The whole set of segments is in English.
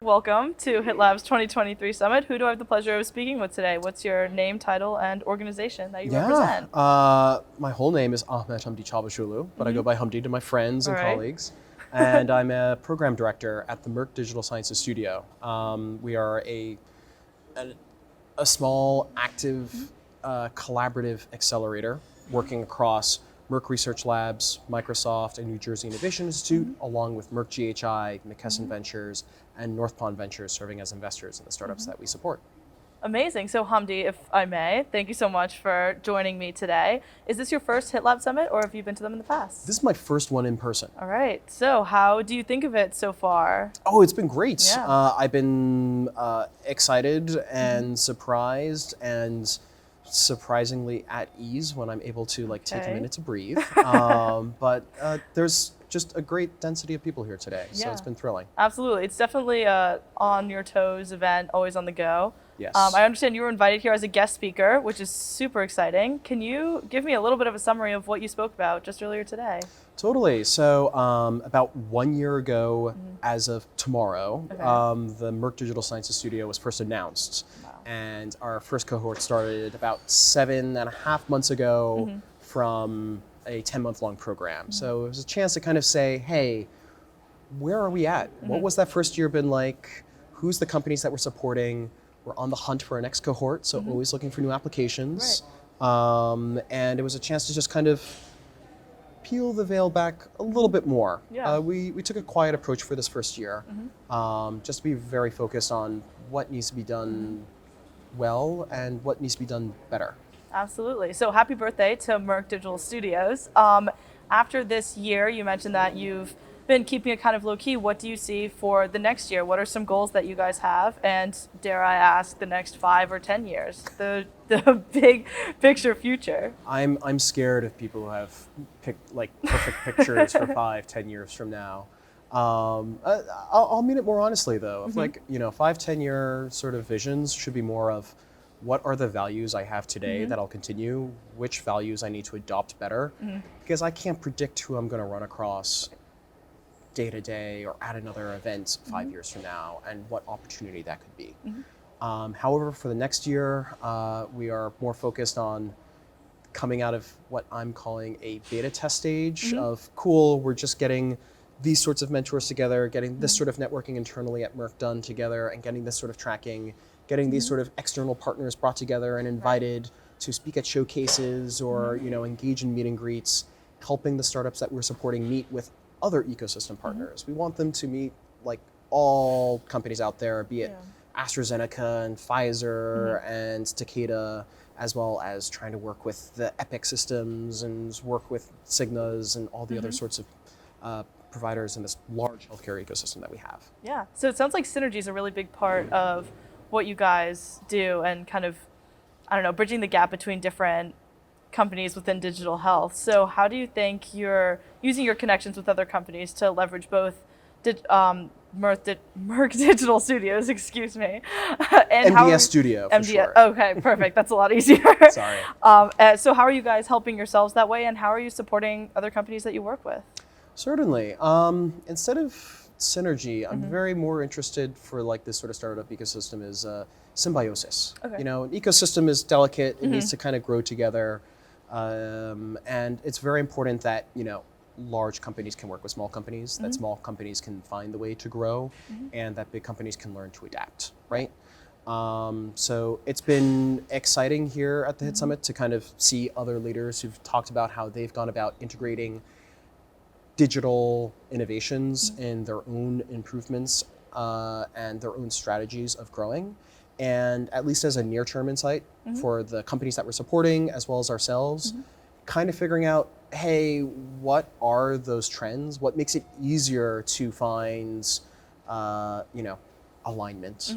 Welcome to HITLAB's 2023 Summit. Who do I have the pleasure of speaking with today? What's your name, title, and organization that you represent? My whole name is Ahmet Hamdi Cavusoglu, but I go by Hamdi to my friends and All right. colleagues. And I'm a program director at the Merck Digital Sciences Studio. We are a small, active, collaborative accelerator working across Merck Research Labs, Microsoft, and New Jersey Innovation Institute, along with Merck GHI, McKesson Ventures, and North Pond Ventures serving as investors in the startups that we support. Amazing. So Hamdi, if I may, thank you so much for joining me today. Is this your first HITLAB Summit, or have you been to them in the past? This is my first one in person. All right. So how do you think of it so far? Oh, it's been great. Yeah. I've been excited and surprised and surprisingly at ease when I'm able to take a Okay. minute to breathe. But there's just a great density of people here today, so Yeah. it's been thrilling. Absolutely. It's definitely a on your toes event, always on the go. Yes. I understand you were invited here as a guest speaker, which is super exciting. Can you give me a little bit of a summary of what you spoke about just earlier today? Totally. So about 1 year ago, as of tomorrow, Okay. the Merck Digital Sciences Studio was first announced. Wow. And our first cohort started about 7.5 months ago from a 10-month-long program. So it was a chance to kind of say, hey, where are we at? What was that first year been like? Who's the companies that we're supporting? We're on the hunt for our next cohort, so always looking for new applications. And it was a chance to just kind of peel the veil back a little bit more. Yeah. We took a quiet approach for this first year, just to be very focused on what needs to be done well and what needs to be done better. Absolutely. So happy birthday to Merck Digital Studios. After this year, you mentioned that you've been keeping it kind of low key. What do you see for the next year? What are some goals that you guys have? And dare I ask, the next 5 or 10 years, the big picture future? I'm scared of people who have perfect pictures for 5-10 years from now. I'll mean it more honestly though. If 5-10 year sort of visions should be more of what are the values I have today that I'll continue, which values I need to adopt better, because I can't predict who I'm going to run across day to day or at another event 5 years from now and what opportunity that could be. However, for the next year, we are more focused on coming out of what I'm calling a beta test stage of cool, we're just getting these sorts of mentors together, getting this sort of networking internally at Merck done together, and getting this sort of tracking, getting these sort of external partners brought together and invited to speak at showcases or engage in meet and greets, helping the startups that we're supporting meet with other ecosystem partners. We want them to meet all companies out there, be it AstraZeneca and Pfizer and Takeda, as well as trying to work with the Epic systems and work with Cignas and all the other sorts of providers in this large healthcare ecosystem that we have. Yeah. So it sounds like synergy is a really big part of what you guys do and kind of, I don't know, bridging the gap between different companies within digital health. So how do you think you're using your connections with other companies to leverage both Merck Digital Studios, excuse me, and MDS Studio, for short. Okay, perfect. That's a lot easier. Sorry. So how are you guys helping yourselves that way, and how are you supporting other companies that you work with? Certainly. Instead of synergy, I'm very more interested for this sort of startup ecosystem is symbiosis. Okay. An ecosystem is delicate, it needs to kind of grow together. And it's very important that, large companies can work with small companies, that small companies can find the way to grow, and that big companies can learn to adapt, right? So it's been exciting here at the HIT Summit to kind of see other leaders who've talked about how they've gone about integrating digital innovations in their own improvements and their own strategies of growing. And at least as a near-term insight for the companies that we're supporting, as well as ourselves, kind of figuring out, hey, what are those trends? What makes it easier to find, alignment,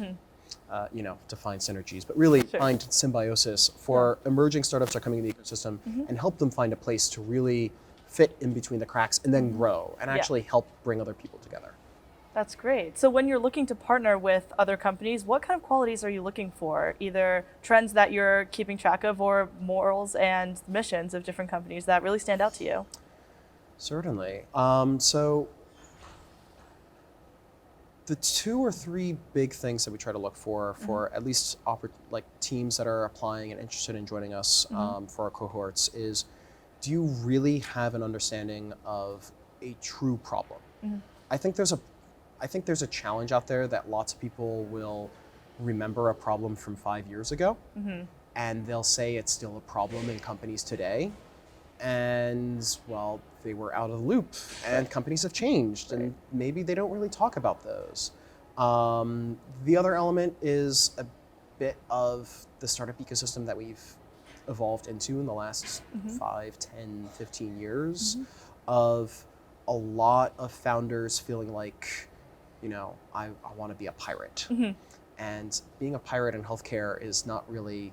to find synergies, but really find symbiosis for emerging startups that are coming in the ecosystem and help them find a place to really fit in between the cracks and then grow and actually help bring other people together. That's great. So when you're looking to partner with other companies, what kind of qualities are you looking for? Either trends that you're keeping track of or morals and missions of different companies that really stand out to you? Certainly. So The 2 or 3 big things that we try to look for at least like teams that are applying and interested in joining us for our cohorts is, do you really have an understanding of a true problem? I think there's a challenge out there that lots of people will remember a problem from 5 years ago, and they'll say it's still a problem in companies today. And well, they were out of the loop, and companies have changed, and maybe they don't really talk about those. The other element is a bit of the startup ecosystem that we've evolved into in the last 5, 10, 15 years, of a lot of founders feeling like, I want to be a pirate. And being a pirate in healthcare is not really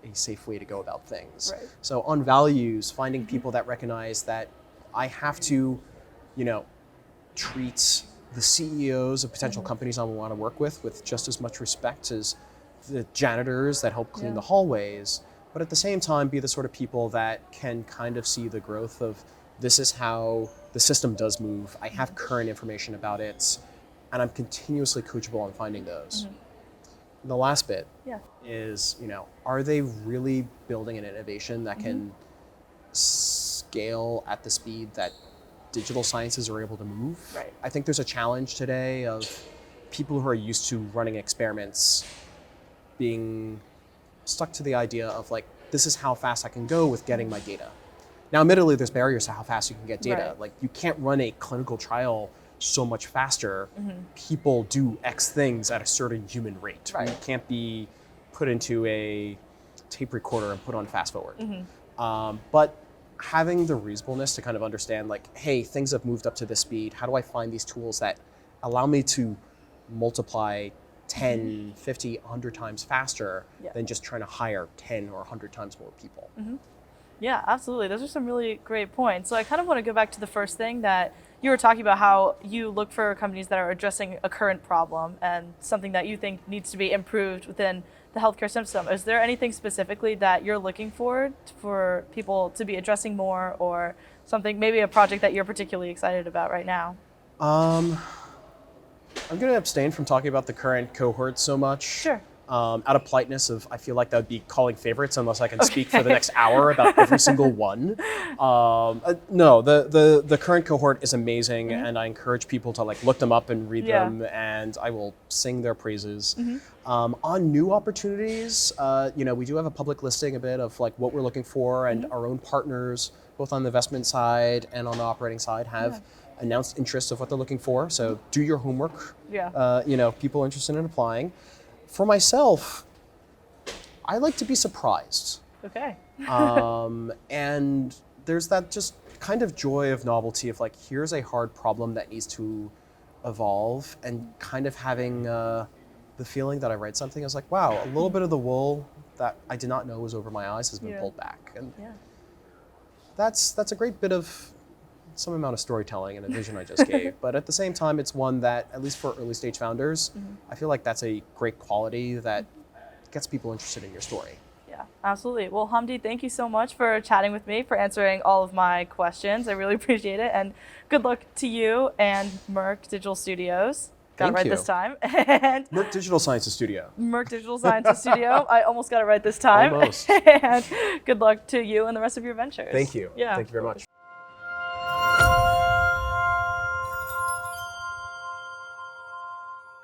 a safe way to go about things. Right. So on values, finding people that recognize that I have to, treat the CEOs of potential companies I want to work with just as much respect as the janitors that help clean the hallways, but at the same time be the sort of people that can kind of see the growth of, this is how the system does move. I have current information about it, and I'm continuously coachable on finding those. The last bit is, are they really building an innovation that can scale at the speed that digital sciences are able to move? Right. I think there's a challenge today of people who are used to running experiments being stuck to the idea of like, this is how fast I can go with getting my data. Now, admittedly, there's barriers to how fast you can get data. Right. Like, you can't run a clinical trial so much faster. People do X things at a certain human rate. Right. You can't be put into a tape recorder and put on fast forward. But having the reasonableness to kind of understand like, hey, things have moved up to this speed. How do I find these tools that allow me to multiply 10, 50, 100 times faster than just trying to hire 10 or 100 times more people? Yeah, absolutely. Those are some really great points. So I kind of want to go back to the first thing that you were talking about, how you look for companies that are addressing a current problem and something that you think needs to be improved within the healthcare system. Is there anything specifically that you're looking for people to be addressing more, or something, maybe a project that you're particularly excited about right now? I'm going to abstain from talking about the current cohort so much. Sure. Out of politeness I feel like that would be calling favorites unless I can speak for the next hour about every single one. No, the current cohort is amazing, and I encourage people to like look them up and read them, and I will sing their praises. On new opportunities, we do have a public listing a bit of like what we're looking for, and our own partners, both on the investment side and on the operating side, have announced interest of what they're looking for. So do your homework. People interested in applying. For myself, I like to be surprised. Okay. And there's that just kind of joy of novelty of like, here's a hard problem that needs to evolve, and kind of having the feeling that I read something, I was like, wow, a little bit of the wool that I did not know was over my eyes has been pulled back. And that's a great bit of some amount of storytelling and a vision I just gave. But at the same time, it's one that, at least for early stage founders, I feel like that's a great quality that gets people interested in your story. Yeah, absolutely. Well, Hamdi, thank you so much for chatting with me, for answering all of my questions. I really appreciate it. And good luck to you and Merck Digital Studios. Got it right this time. And Merck Digital Sciences Studio. Merck Digital Sciences Studio. I almost got it right this time. Almost. And good luck to you and the rest of your ventures. Thank you. Yeah. Thank you very much.